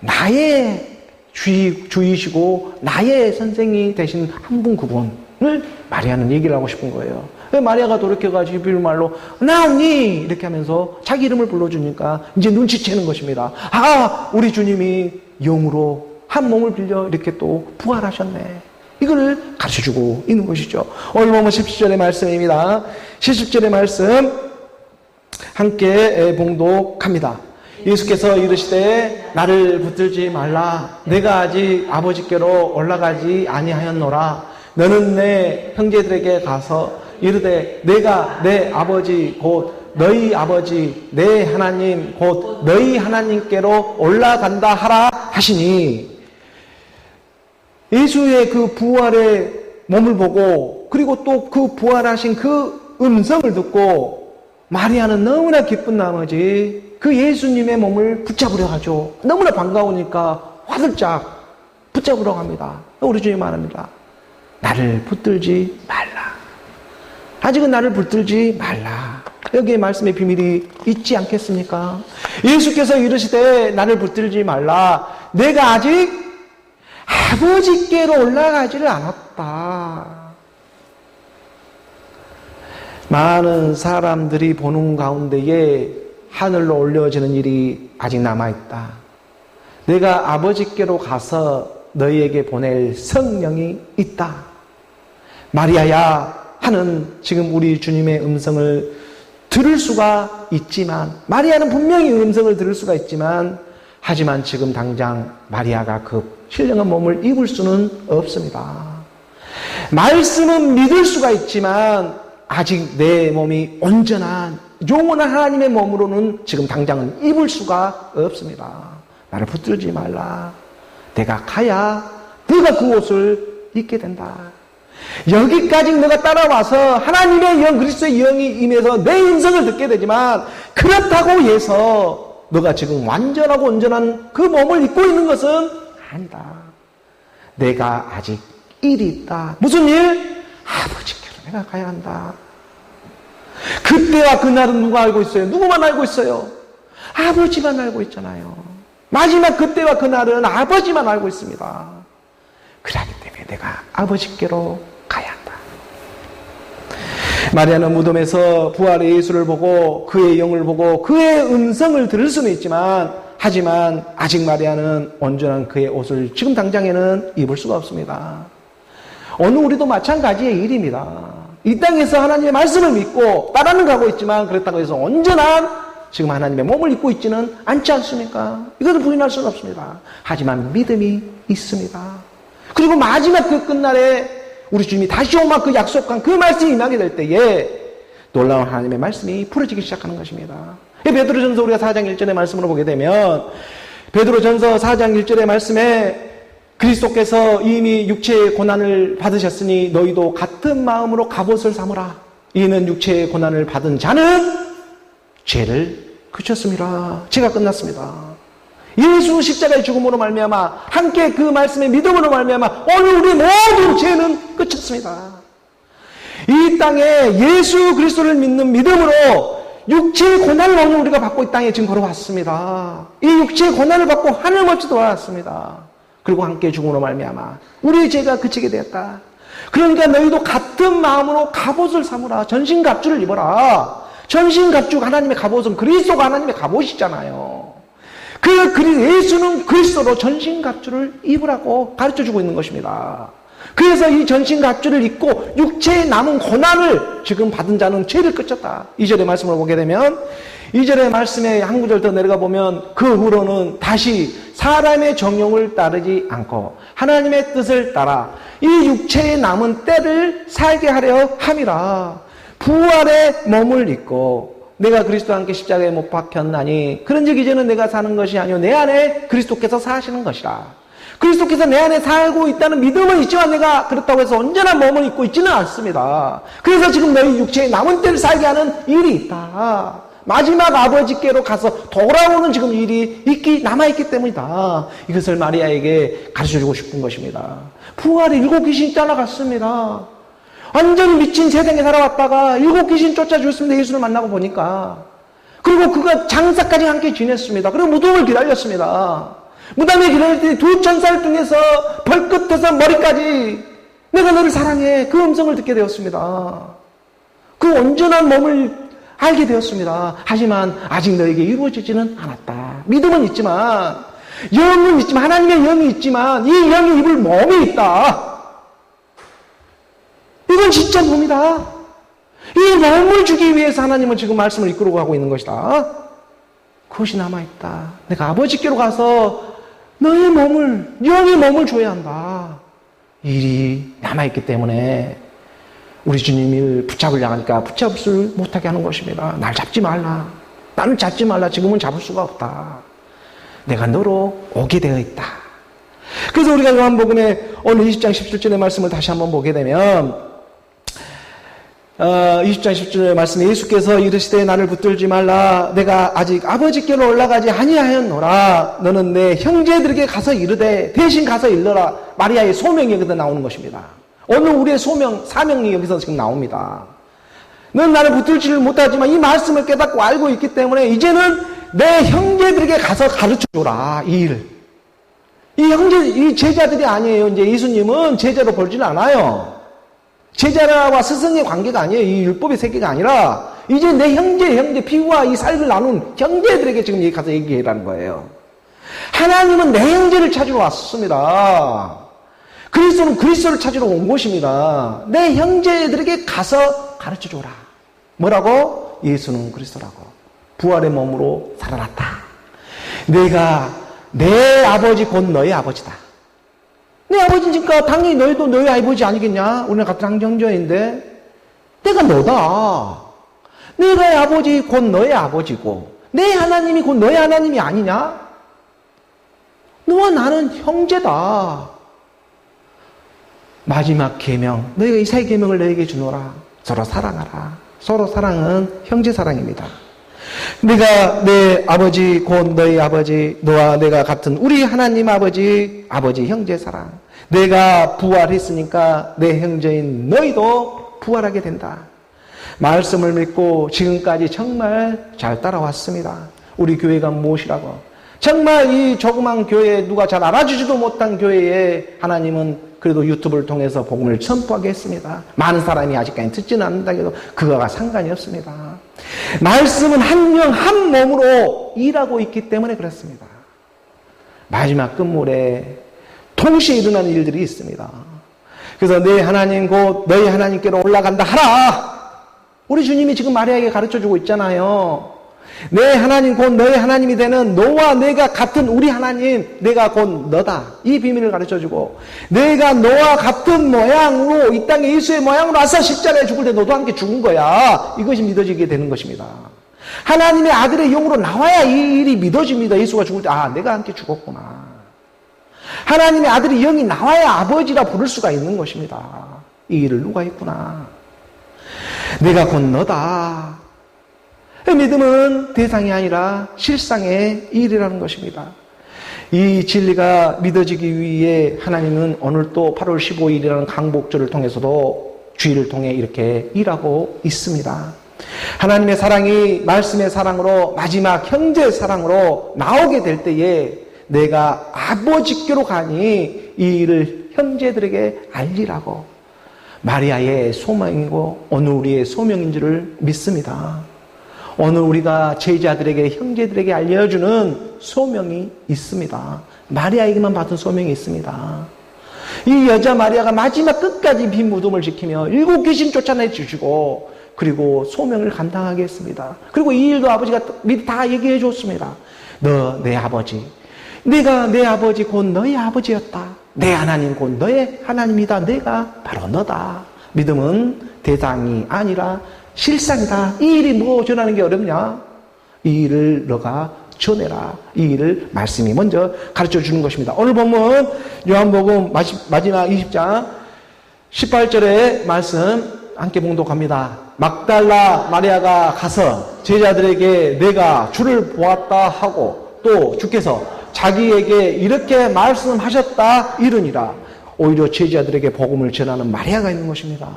나의 주이시고 나의 선생이 되신 한 분 그분을 마리아는 얘기를 하고 싶은 거예요. 마리아가 돌이켜가지고 히브리 말로 나오니 이렇게 하면서 자기 이름을 불러주니까 이제 눈치채는 것입니다. 아, 우리 주님이 영으로 한 몸을 빌려 이렇게 또 부활하셨네. 이걸 가르쳐주고 있는 것이죠. 오늘 보면 17절의 말씀입니다. 17절의 말씀 함께 봉독합니다. 예수께서 이르시되 나를 붙들지 말라. 내가 아직 아버지께로 올라가지 아니하였노라. 너는 내 형제들에게 가서 이르되 내가 내 아버지 곧 너희 아버지 내 하나님 곧 너희 하나님께로 올라간다 하라 하시니 예수의 그 부활의 몸을 보고 그리고 또 그 부활하신 그 음성을 듣고 마리아는 너무나 기쁜 나머지 그 예수님의 몸을 붙잡으려 하죠. 너무나 반가우니까 화들짝 붙잡으러 갑니다. 우리 주님 말합니다. 나를 붙들지 말라. 아직은 나를 붙들지 말라. 여기에 말씀의 비밀이 있지 않겠습니까? 예수께서 이르시되 나를 붙들지 말라. 내가 아직 아버지께로 올라가지를 않았다. 많은 사람들이 보는 가운데에 하늘로 올려지는 일이 아직 남아있다. 내가 아버지께로 가서 너희에게 보낼 성령이 있다. 마리아야 하는 지금 우리 주님의 음성을 들을 수가 있지만 마리아는 분명히 음성을 들을 수가 있지만 하지만 지금 당장 마리아가 그 신령한 몸을 입을 수는 없습니다. 말씀은 믿을 수가 있지만 아직 내 몸이 온전한 영원한 하나님의 몸으로는 지금 당장은 입을 수가 없습니다. 나를 붙들지 말라. 내가 가야 네가 그 옷을 입게 된다. 여기까지 너가 따라와서 하나님의 영, 그리스도의 영이 임해서 내 음성을 듣게 되지만 그렇다고 해서 너가 지금 완전하고 온전한 그 몸을 입고 있는 것은 아니다. 내가 아직 일이 있다. 무슨 일? 아버지께로 내가 가야 한다. 그때와 그날은 누가 알고 있어요? 누구만 알고 있어요? 아버지만 알고 있잖아요. 마지막 그때와 그날은 아버지만 알고 있습니다. 그렇기 때문에 내가 아버지께로 가야 한다. 마리아는 무덤에서 부활의 예수를 보고 그의 영을 보고 그의 음성을 들을 수는 있지만 하지만 아직 마리아는 온전한 그의 옷을 지금 당장에는 입을 수가 없습니다. 오늘 우리도 마찬가지의 일입니다. 이 땅에서 하나님의 말씀을 믿고 따라는 가고 있지만 그렇다고 해서 온전한 지금 하나님의 몸을 입고 있지는 않지 않습니까? 이것을 부인할 수는 없습니다. 하지만 믿음이 있습니다. 그리고 마지막 그 끝날에 우리 주님이 다시 오마 그 약속한 그 말씀이 임하게 될 때에 놀라운 하나님의 말씀이 풀어지기 시작하는 것입니다. 베드로전서 우리가 4장 1절의 말씀으로 보게 되면 베드로전서 4장 1절의 말씀에 그리스도께서 이미 육체의 고난을 받으셨으니 너희도 같은 마음으로 갑옷을 삼으라. 이는 육체의 고난을 받은 자는 죄를 그쳤습니다. 죄가 끝났습니다. 예수 십자가의 죽음으로 말미암아 함께 그 말씀의 믿음으로 말미암아 오늘 우리 모든 죄는 끝쳤습니다. 이 땅에 예수 그리스도를 믿는 믿음으로 육체의 고난을 오늘 우리가 받고 이 땅에 지금 걸어왔습니다. 이 육체의 고난을 받고 하늘멀지 돌아왔습니다. 그리고 함께 죽음으로 말미암아 우리의 죄가 그치게 되었다. 그러니까 너희도 같은 마음으로 갑옷을 삼으라. 전신갑주를 입어라. 전신갑주 하나님의 갑옷은 그리스도가 하나님의 갑옷이잖아요. 예수는 그리스도로 전신갑주를 입으라고 가르쳐주고 있는 것입니다. 그래서 이 전신갑주를 입고 육체에 남은 고난을 지금 받은 자는 죄를 끝졌다. 2절의 말씀을 보게 되면 2절의 말씀에 한 구절 더 내려가 보면 그 후로는 다시 사람의 정욕을 따르지 않고 하나님의 뜻을 따라 이 육체에 남은 때를 살게 하려 함이라. 부활의 몸을 입고 내가 그리스도와 함께 십자가에 못 박혔나니 그런즉 이제는 내가 사는 것이 아니요 내 안에 그리스도께서 사시는 것이라. 그리스도께서 내 안에 살고 있다는 믿음은 있지만 내가 그렇다고 해서 언제나 몸을 입고 있지는 않습니다. 그래서 지금 너희 육체에 남은 때를 살게 하는 일이 있다. 마지막 아버지께로 가서 돌아오는 지금 일이 남아있기 때문이다. 이것을 마리아에게 가르쳐주고 싶은 것입니다. 부활에 7 귀신이 따라갔습니다. 완전히 미친 세상에 살아왔다가 7 귀신 쫓아주었습니다. 예수를 만나고 보니까. 그리고 그가 장사까지 함께 지냈습니다. 그리고 무덤을 기다렸습니다. 무덤에 기다릴 때 2000살 중에서 발끝에서 머리까지 내가 너를 사랑해. 그 음성을 듣게 되었습니다. 그 온전한 몸을 알게 되었습니다. 하지만 아직 너에게 이루어지지는 않았다. 믿음은 있지만, 영은 있지만, 하나님의 영이 있지만, 이 영이 입을 몸이 있다. 이건 진짜 몸이다. 이 몸을 주기 위해서 하나님은 지금 말씀을 이끌어 가고 있는 것이다. 그것이 남아있다. 내가 아버지께로 가서 너의 몸을, 영의 몸을 줘야 한다. 일이 남아있기 때문에 우리 주님을 붙잡으려 하니까 붙잡을 못하게 하는 것입니다. 날 잡지 말라. 나를 잡지 말라. 지금은 잡을 수가 없다. 내가 너로 오게 되어 있다. 그래서 우리가 요한복음의 오늘 20장 17절의 말씀을 다시 한번 보게 되면 20장 10절의 말씀에 예수께서 이르시되 나를 붙들지 말라. 내가 아직 아버지께로 올라가지 아니하였노라. 너는 내 형제들에게 가서 이르되 대신 가서 일러라. 마리아의 소명이 여기서 나오는 것입니다. 오늘 우리의 사명이 여기서 지금 나옵니다. 넌 나를 붙들지를 못하지만 이 말씀을 깨닫고 알고 있기 때문에 이제는 내 형제들에게 가서 가르쳐줘라. 이 일을. 이 제자들이 아니에요. 이제 예수님은 제자로 보지는 않아요. 제자와 스승의 관계가 아니에요. 이 율법의 세계가 아니라 이제 내 형제, 피와 이 살을 나눈 형제들에게 지금 가서 얘기해라는 거예요. 하나님은 내 형제를 찾으러 왔습니다. 그리스도는 그리스도를 찾으러 온 것입니다. 내 형제들에게 가서 가르쳐줘라. 뭐라고? 예수는 그리스도라고. 부활의 몸으로 살아났다. 내가 내 아버지 곧 너의 아버지다. 내 아버지니까 당연히 너희도 너희 아버지 아니겠냐? 우리는 같은 항정자인데 내가 너다. 내가 아버지 곧 너의 아버지고 내 하나님이 곧 너의 하나님이 아니냐? 너와 나는 형제다. 마지막 계명, 너희가 이 세 계명을 너에게 주노라. 서로 사랑하라. 서로 사랑은 형제 사랑입니다. 내가 내 아버지 곧 너희 아버지, 너와 내가 같은 우리 하나님 아버지 형제 사랑. 내가 부활했으니까 내 형제인 너희도 부활하게 된다. 말씀을 믿고 지금까지 정말 잘 따라왔습니다. 우리 교회가 무엇이라고? 정말 이 조그만 교회, 누가 잘 알아주지도 못한 교회에 하나님은 그래도 유튜브를 통해서 복음을 선포하게 했습니다. 많은 사람이 아직까지 듣지는 않는다 해도 그거가 상관이 없습니다. 말씀은 한 명 한 몸으로 일하고 있기 때문에 그렇습니다. 마지막 끝물에 동시에 일어나는 일들이 있습니다. 그래서 내 하나님 곧 너희 하나님께로 올라간다 하라. 우리 주님이 지금 마리아에게 가르쳐주고 있잖아요. 내 하나님 곧 너의 하나님이 되는 너와 내가 같은 우리 하나님, 내가 곧 너다. 이 비밀을 가르쳐주고 내가 너와 같은 모양으로 이 땅에 예수의 모양으로 와서 십자가에 죽을 때 너도 함께 죽은 거야. 이것이 믿어지게 되는 것입니다. 하나님의 아들의 영으로 나와야 이 일이 믿어집니다. 예수가 죽을 때 내가 함께 죽었구나. 하나님의 아들의 영이 나와야 아버지라 부를 수가 있는 것입니다. 이 일을 누가 했구나. 내가 곧 너다. 믿음은 대상이 아니라 실상의 일이라는 것입니다. 이 진리가 믿어지기 위해 하나님은 오늘 또 8월 15일이라는 강복절을 통해서도 주일을 통해 이렇게 일하고 있습니다. 하나님의 사랑이 말씀의 사랑으로 마지막 형제의 사랑으로 나오게 될 때에 내가 아버지께로 가니 이 일을 형제들에게 알리라고 마리아의 소망이고 오늘 우리의 소명인 줄을 믿습니다. 오늘 우리가 제자들에게, 형제들에게 알려주는 소명이 있습니다. 마리아에게만 받은 소명이 있습니다. 이 여자 마리아가 마지막 끝까지 빈 무덤을 지키며 7 귀신 쫓아내주시고 그리고 소명을 감당하게 했습니다. 그리고 이 일도 아버지가 미리 다 얘기해 줬습니다. 너 내 아버지, 내가 내 아버지 곧 너의 아버지였다. 내 하나님 곧 너의 하나님이다. 내가 바로 너다. 믿음은 대상이 아니라 실상이다. 이 일이 뭐 전하는 게 어렵냐? 이 일을 너가 전해라. 이 일을 말씀이 먼저 가르쳐 주는 것입니다. 오늘 본문 요한복음 마지막 20장 18절의 말씀 함께 봉독합니다. 막달라 마리아가 가서 제자들에게 내가 주를 보았다 하고 또 주께서 자기에게 이렇게 말씀하셨다 이르니라. 오히려 제자들에게 복음을 전하는 마리아가 있는 것입니다.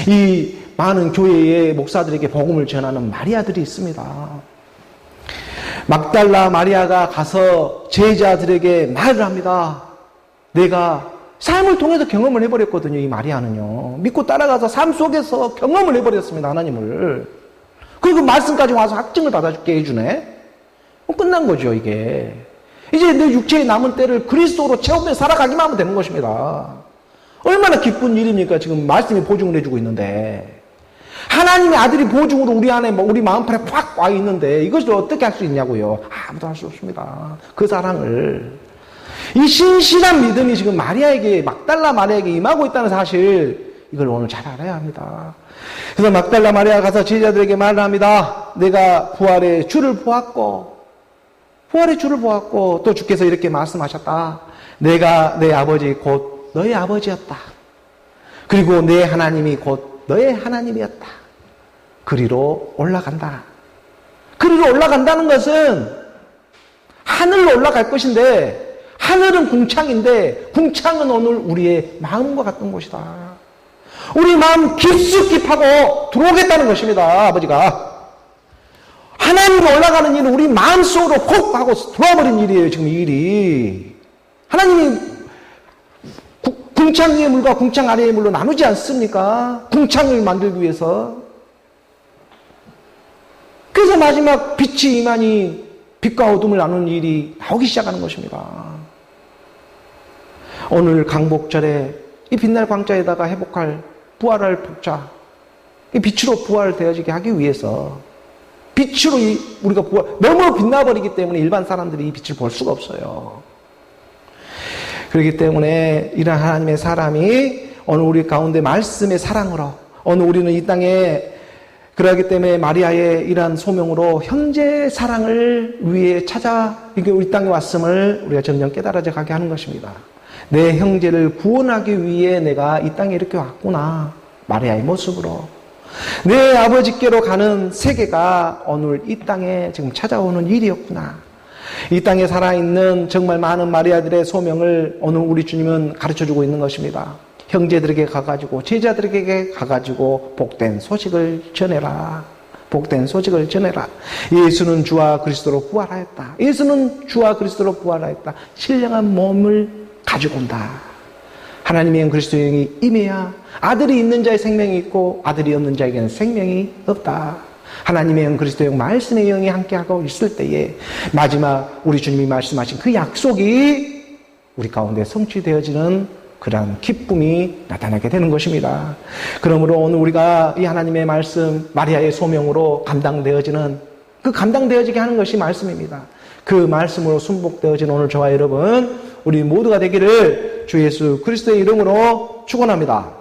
이 많은 교회의 목사들에게 복음을 전하는 마리아들이 있습니다. 막달라 마리아가 가서 제자들에게 말을 합니다. 내가 삶을 통해서 경험을 해버렸거든요. 이 마리아는요. 믿고 따라가서 삶 속에서 경험을 해버렸습니다. 하나님을. 그리고 말씀까지 와서 확증을 받아주게 해주네. 끝난 거죠, 이게. 이제 내 육체의 남은 때를 그리스도로 채우며 살아가기만 하면 되는 것입니다. 얼마나 기쁜 일입니까? 지금 말씀이 보증을 해주고 있는데. 하나님의 아들이 보증으로 우리 안에, 우리 마음판에 팍 와 있는데 이것을 어떻게 할 수 있냐고요? 아무도 할 수 없습니다. 그 사랑을. 이 신실한 믿음이 지금 마리아에게, 막달라 마리아에게 임하고 있다는 사실, 이걸 오늘 잘 알아야 합니다. 그래서 막달라 마리아가 가서 제자들에게 말을 합니다. 내가 부활의 주를 보았고, 또 주께서 이렇게 말씀하셨다. 내가 내 아버지 곧 너의 아버지였다. 그리고 내 하나님이 곧 너의 하나님이었다. 그리로 올라간다. 그리로 올라간다는 것은 하늘로 올라갈 것인데, 하늘은 궁창인데 궁창은 오늘 우리의 마음과 같은 곳이다. 우리 마음 깊숙이 파고 들어오겠다는 것입니다. 아버지가. 하나님으로 올라가는 일은 우리 마음속으로 콕 하고 들어와버린 일이에요. 지금 이 일이. 하나님이 궁창 위의 물과 궁창 아래의 물로 나누지 않습니까? 궁창을 만들기 위해서. 그래서 마지막 빛이 임하니 빛과 어둠을 나누는 일이 나오기 시작하는 것입니다. 오늘 강복절에 이 빛날 광자에다가 회복할, 부활할 복자, 이 빛으로 부활되어지게 하기 위해서 빛으로 우리가 너무 빛나버리기 때문에 일반 사람들이 이 빛을 볼 수가 없어요. 그렇기 때문에 이런 하나님의 사람이 오늘 우리 가운데 말씀의 사랑으로, 오늘 우리는 이 땅에 그러기 때문에 마리아의 이러한 소명으로 형제 사랑을 위해 우리 땅에 왔음을 우리가 점점 깨달아져 가게 하는 것입니다. 내 형제를 구원하기 위해 내가 이 땅에 이렇게 왔구나. 마리아의 모습으로. 내 아버지께로 가는 세계가 오늘 이 땅에 지금 찾아오는 일이었구나. 이 땅에 살아있는 정말 많은 마리아들의 소명을 오늘 우리 주님은 가르쳐주고 있는 것입니다. 형제들에게 가가지고, 제자들에게 가가지고 복된 소식을 전해라. 복된 소식을 전해라. 예수는 주와 그리스도로 부활하였다. 예수는 주와 그리스도로 부활하였다. 신령한 몸을 가지고 온다. 하나님의 영 그리스도의 영이 임해야 아들이 있는 자의 생명이 있고 아들이 없는 자에게는 생명이 없다. 하나님의 영 그리스도의 영, 말씀의 영이 함께하고 있을 때에 마지막 우리 주님이 말씀하신 그 약속이 우리 가운데 성취되어지는 그러한 기쁨이 나타나게 되는 것입니다. 그러므로 오늘 우리가 이 하나님의 말씀, 마리아의 소명으로 감당되어지는, 그 감당되어지게 하는 것이 말씀입니다. 그 말씀으로 순복되어진 오늘 저와 여러분, 우리 모두가 되기를 주 예수 그리스도의 이름으로 축원합니다.